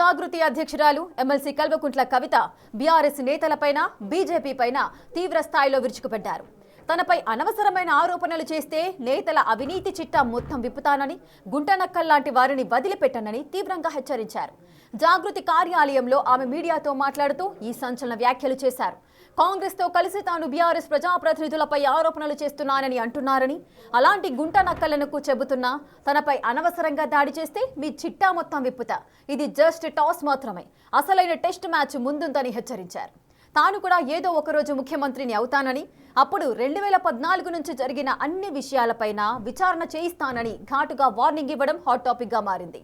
జాగృతి అధ్యక్షురాలు MLC Kalvakuntla Kavitha BRS నేతలపైన BJP పైన తీవ్ర స్థాయిలో విరుచుకుపడ్డారు. తనపై అనవసరమైన ఆరోపణలు చేస్తే నేతల అవినీతి చిట్టా మొత్తం విప్పుతానని, గుంటనక్కల్లాంటి వారిని వదిలిపెట్టనని తీవ్రంగా హెచ్చరించారు. జాగృతి కార్యాలయంలో ఆమె మీడియాతో మాట్లాడుతూ ఈ సంచలన వ్యాఖ్యలు చేశారు. కాంగ్రెస్ తో కలిసి తాను బీఆర్ఎస్ ప్రజాప్రతినిధులపై ఆరోపణలు చేస్తున్నానని అంటున్నారని, అలాంటి గుంటనక్కలకు చెబుతున్నా తనపై అనవసరంగా దాడి చేస్తే మీ చిట్టా మొత్తం విప్పుతా, ఇది జస్ట్ టాస్ మాత్రమే, అసలైన టెస్ట్ మ్యాచ్ ముందుందని హెచ్చరించారు. తాను కూడా ఏదో ఒకరోజు ముఖ్యమంత్రిని అవుతానని, అప్పుడు 2014 నుంచి జరిగిన అన్ని విషయాలపైన విచారణ చేయిస్తానని ఘాటుగా వార్నింగ్ ఇవ్వడం హాట్ టాపిక్ గా మారింది.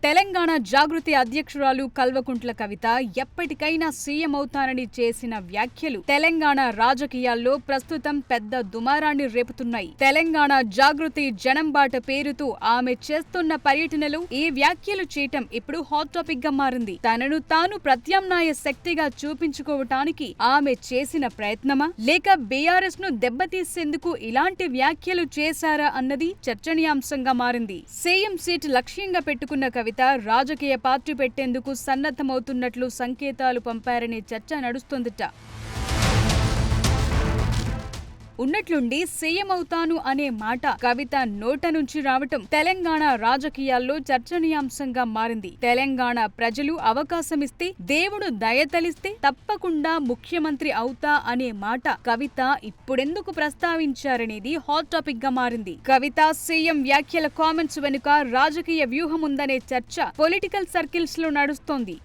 తెలంగాణ జాగృతి అధ్యక్షురాలు కల్వకుంట్ల కవిత ఎప్పటికైనా సీఎం అవుతానని చేసిన వ్యాఖ్యలు తెలంగాణ రాజకీయాల్లో ప్రస్తుతం పెద్ద దుమారాన్ని రేపుతున్నాయి. తెలంగాణ జాగృతి జనంబాట పేరుతో ఆమె చేస్తున్న పర్యటనలు ఈ వ్యాఖ్యలు చేయటం ఇప్పుడు హాట్ టాపిక్ గా మారింది. తనను తాను ప్రత్యామ్నాయ శక్తిగా చూపించుకోవటానికి ఆమె చేసిన ప్రయత్నమా, లేక బీఆర్ఎస్ ను దెబ్బతీసేందుకు ఇలాంటి వ్యాఖ్యలు చేశారా అన్నది చర్చనీయాంశంగా మారింది. సీఎం సీట్ లక్ష్యంగా పెట్టుకున్న కవిత రాజకీయ పార్టీ పెట్టేందుకు సన్నద్ధమవుతున్నట్లు సంకేతాలు పంపారనే చర్చ నడుస్తోందట. ఉన్నట్లుండి సీఎం అవుతాను అనే మాట కవిత నోట నుంచి రావటం తెలంగాణ రాజకీయాల్లో చర్చనీయాంశంగా మారింది. తెలంగాణ ప్రజలు అవకాశమిస్తే, దేవుడు దయతలిస్తే తప్పకుండా ముఖ్యమంత్రి అవుతా అనే మాట కవిత ఇప్పుడెందుకు ప్రస్తావించారనేది హాట్ టాపిక్ గా మారింది. కవిత సీఎం వ్యాఖ్యల కామెంట్స్ వెనుక రాజకీయ వ్యూహం ఉందనే చర్చ పొలిటికల్ సర్కిల్స్ లో నడుస్తోంది.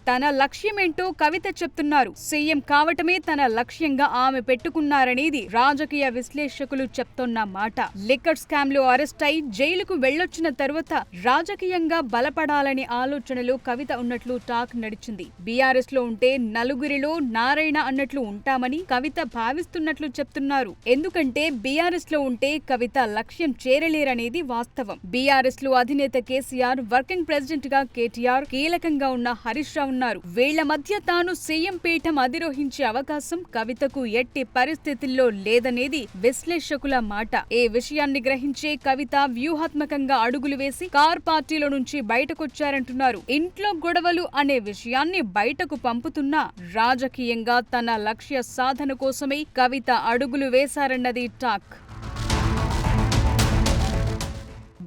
తన లక్ష్యమేంటో కవిత చెప్తున్నారు. సీఎం కావటమే తన లక్ష్యంగా ఆమె పెట్టుకున్నారనేది రాజకీయ విశ్లేషకులు చెప్తున్న మాట. లిక్కర్ స్కామ్ లో అరెస్ట్ అయి జైలుకు వెళ్లొచ్చిన తరువాత రాజకీయంగా బలపడాలనే ఆలోచనలో కవిత ఉన్నట్లు టాక్ నడిచింది. బీఆర్ఎస్ లో ఉంటే నలుగురిలో నారాయణ అన్నట్లు ఉంటామని కవిత భావిస్తున్నట్లు చెప్తున్నారు. ఎందుకంటే బీఆర్ఎస్ లో ఉంటే కవిత లక్ష్యం చేరలేరనేది వాస్తవం. బీఆర్ఎస్ లో అధినేత కేసీఆర్, వర్కింగ్ ప్రెసిడెంట్ గా కేటీఆర్, కీలకంగా ఉన్న హరీష్ రావు ఉన్నారు. వీళ్ల మధ్య తాను సీఎం పీఠం అధిరోహించే అవకాశం కవితకు ఎట్టి పరిస్థితుల్లో లేదనేది విశ్లేషకుల మాట. ఈ విషయాన్ని గ్రహించే కవిత వ్యూహాత్మకంగా అడుగులు వేసి కార్ పార్టీలో నుంచి బయటకొచ్చారంటున్నారు. ఇంట్లో గొడవలు అనే విషయాన్ని బయటకు పంపుతున్నా రాజకీయంగా తన లక్ష్య సాధన కోసమే కవిత అడుగులు వేశారన్నది టాక్.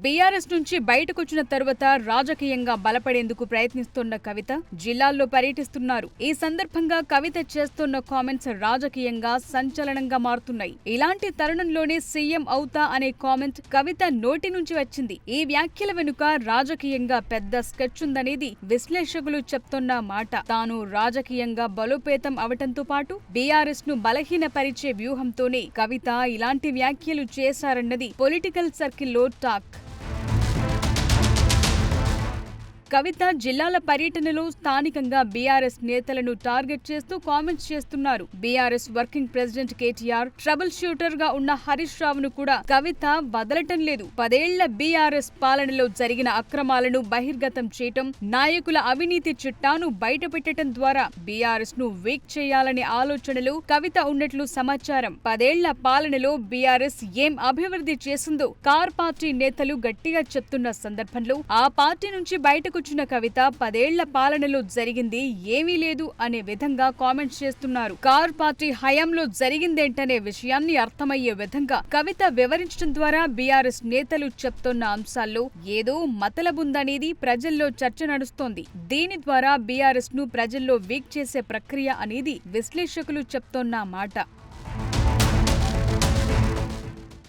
బీఆర్ఎస్ నుంచి బయటకొచ్చిన తరువాత రాజకీయంగా బలపడేందుకు ప్రయత్నిస్తున్న కవిత జిల్లాల్లో పర్యటిస్తున్నారు. ఈ సందర్భంగా కవిత చేస్తున్న కామెంట్స్ రాజకీయంగా సంచలనంగా మారుతున్నాయి. ఇలాంటి తరుణంలోనే సీఎం అవుతా అనే కామెంట్ కవిత నోటి నుంచి వచ్చింది. ఈ వ్యాఖ్యల వెనుక రాజకీయంగా పెద్ద స్కెచ్ ఉందనేది విశ్లేషకులు చెప్తున్న మాట. తాను రాజకీయంగా బలోపేతం అవటంతో పాటు బీఆర్ఎస్ ను బలహీనపరిచే వ్యూహంతోనే కవిత ఇలాంటి వ్యాఖ్యలు చేశారన్నది పొలిటికల్ సర్కిల్లో టాక్. కవిత జిల్లాల పర్యటనలో స్థానికంగా బీఆర్ఎస్ నేతలను టార్గెట్ చేస్తూ కామెంట్స్ చేస్తున్నారు. BRS working president KTR, trouble shooter గా ఉన్న హరీష్ రావును కూడా కవిత వదలటం లేదు. 10 ఏళ్ల బీఆర్ఎస్ పాలనలో జరిగిన అక్రమాలను బహిర్గతం చేయటం, నాయకుల అవినీతి చిట్టాను బయటపెట్టడం ద్వారా బీఆర్ఎస్ ను వీక్ చేయాలనే ఆలోచనలు కవిత ఉన్నట్లు సమాచారం. 10 ఏళ్ల పాలనలో బీఆర్ఎస్ ఏం అభివృద్ధి చేసిందో కార్ పార్టీ నేతలు గట్టిగా చెప్తున్న సందర్భంలో ఆ పార్టీ నుంచి బయటకు వచ్చిన కవిత 10 ఏళ్ల పాలనలో జరిగింది ఏమీ లేదు అనే విధంగా కామెంట్స్ చేస్తున్నారు. కార్ పార్టీ హయాంలో జరిగిందేంటనే విషయాన్ని అర్థమయ్యే విధంగా కవిత వివరించడం ద్వారా బీఆర్ఎస్ నేతలు చెప్తున్న అంశాల్లో ఏదో మతలబుందనేది ప్రజల్లో చర్చ నడుస్తోంది. దీని ద్వారా బీఆర్ఎస్ ను ప్రజల్లో వీక్ చేసే ప్రక్రియ అనేది విశ్లేషకులు చెప్తున్న మాట.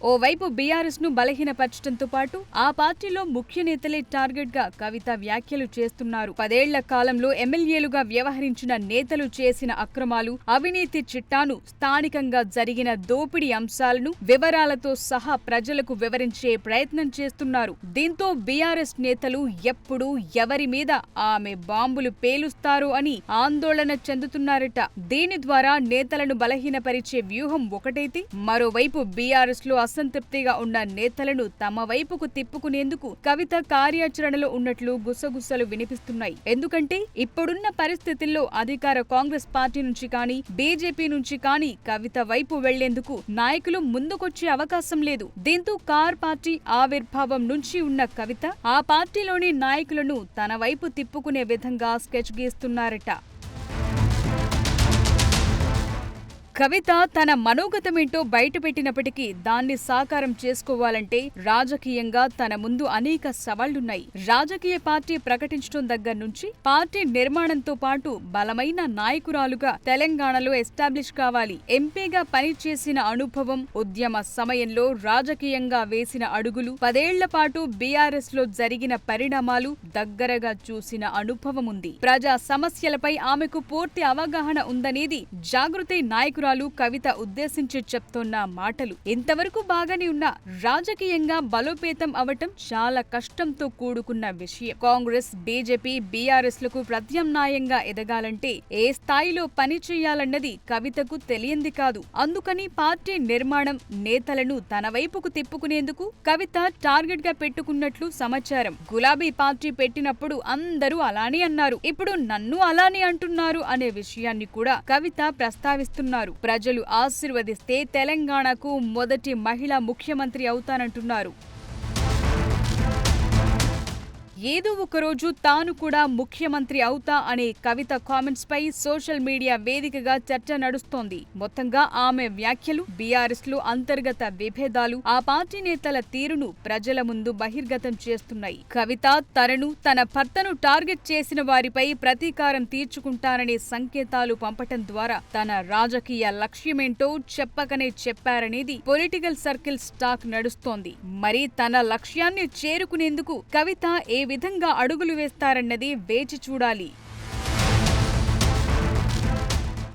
ఓవైపు బీఆర్ఎస్ ను బలహీనపరచడంతో పాటు ఆ పార్టీలో ముఖ్య నేతలే టార్గెట్ గా కవిత వ్యాఖ్యలు చేస్తున్నారు. 10 ఏళ్ల కాలంలో ఎమ్మెల్యేలుగా వ్యవహరించిన నేతలు చేసిన అక్రమాలు, అవినీతి చిట్టాను, స్థానికంగా జరిగిన దోపిడీ అంశాలను వివరాలతో సహా ప్రజలకు వివరించే ప్రయత్నం చేస్తున్నారు. దీంతో బీఆర్ఎస్ నేతలు ఎప్పుడు ఎవరి మీద ఆమె బాంబులు పేలుస్తారు అని ఆందోళన చెందుతున్నారట. దీని ద్వారా నేతలను బలహీనపరిచే వ్యూహం ఒకటైతే, మరోవైపు బీఆర్ఎస్ లో అసంతృప్తిగా ఉన్న నేతలను తమ వైపుకు తిప్పుకునేందుకు కవిత కార్యాచరణలో ఉన్నట్లు గుసగుసలు వినిపిస్తున్నాయి. ఎందుకంటే ఇప్పుడున్న పరిస్థితుల్లో అధికార కాంగ్రెస్ పార్టీ నుంచి కానీ బీజేపీ నుంచి కానీ కవిత వైపు వెళ్లేందుకు నాయకులు ముందుకొచ్చే అవకాశం లేదు. దీంతో కార్ పార్టీ ఆవిర్భావం నుంచి ఉన్న కవిత ఆ పార్టీలోని నాయకులను తన వైపు తిప్పుకునే విధంగా స్కెచ్ గీస్తున్నారట. కవిత తన మనోగతమేంటో బయటపెట్టినప్పటికీ దాన్ని సాకారం చేసుకోవాలంటే రాజకీయంగా తన ముందు అనేక సవాళ్లున్నాయి. రాజకీయ పార్టీ ప్రకటించడం దగ్గర నుంచి పార్టీ నిర్మాణంతో పాటు బలమైన నాయకురాలుగా తెలంగాణలో ఎస్టాబ్లిష్ కావాలి. ఎంపీగా పనిచేసిన అనుభవం, ఉద్యమ సమయంలో రాజకీయంగా వేసిన అడుగులు, 10 ఏళ్ల పాటు బీఆర్ఎస్ లో జరిగిన పరిణామాలు దగ్గరగా చూసిన అనుభవం ఉంది. ప్రజా సమస్యలపై ఆమెకు పూర్తి అవగాహన ఉందనేది జాగృతి నాయకురాలు కవిత ఉద్దేశించి చెప్తోన్న మాటలు. ఇంతవరకు బాగానే ఉన్నా రాజకీయంగా బలోపేతం అవటం చాలా కష్టంతో కూడుకున్న విషయం. కాంగ్రెస్, బీజేపీ, బీఆర్ఎస్ లకు ప్రత్యామ్నాయంగా ఎదగాలంటే ఏ స్థాయిలో పని చేయాలన్నది కవితకు తెలియంది కాదు. అందుకని పార్టీ నిర్మాణం, నేతలను తన వైపుకు తిప్పుకునేందుకు కవిత టార్గెట్ గా పెట్టుకున్నట్లు సమాచారం. గులాబీ పార్టీ పెట్టినప్పుడు అందరూ అలానే అన్నారు, ఇప్పుడు నన్ను అలానే అంటున్నారు అనే విషయాన్ని కూడా కవిత ప్రస్తావిస్తున్నారు. ప్రజలు ఆశీర్వదిస్తే తెలంగాణకు మొదటి మహిళా ముఖ్యమంత్రి అవుతానంటున్నారు. ఏదో ఒకరోజు తాను కూడా ముఖ్యమంత్రి అవుతా అనే కవిత కామెంట్స్ పై సోషల్ మీడియా వేదికగా చర్చ నడుస్తోంది. మొత్తంగా ఆమె వ్యాఖ్యలు బీఆర్ఎస్ లో అంతర్గత విభేదాలు, ఆ పార్టీ నేతల తీరును ప్రజల ముందు బహిర్గతం చేస్తున్నాయి. కవిత తనను, తన భర్తను టార్గెట్ చేసిన వారిపై ప్రతీకారం తీర్చుకుంటారనే సంకేతాలు పంపటం ద్వారా తన రాజకీయ లక్ష్యమేంటో చెప్పకనే చెప్పారనేది పొలిటికల్ సర్కిల్స్ టాక్ నడుస్తోంది. మరి తన లక్ష్యాన్ని చేరుకునేందుకు కవిత ఏ విధంగా అడుగులు వేస్తారన్నది వేచి చూడాలి.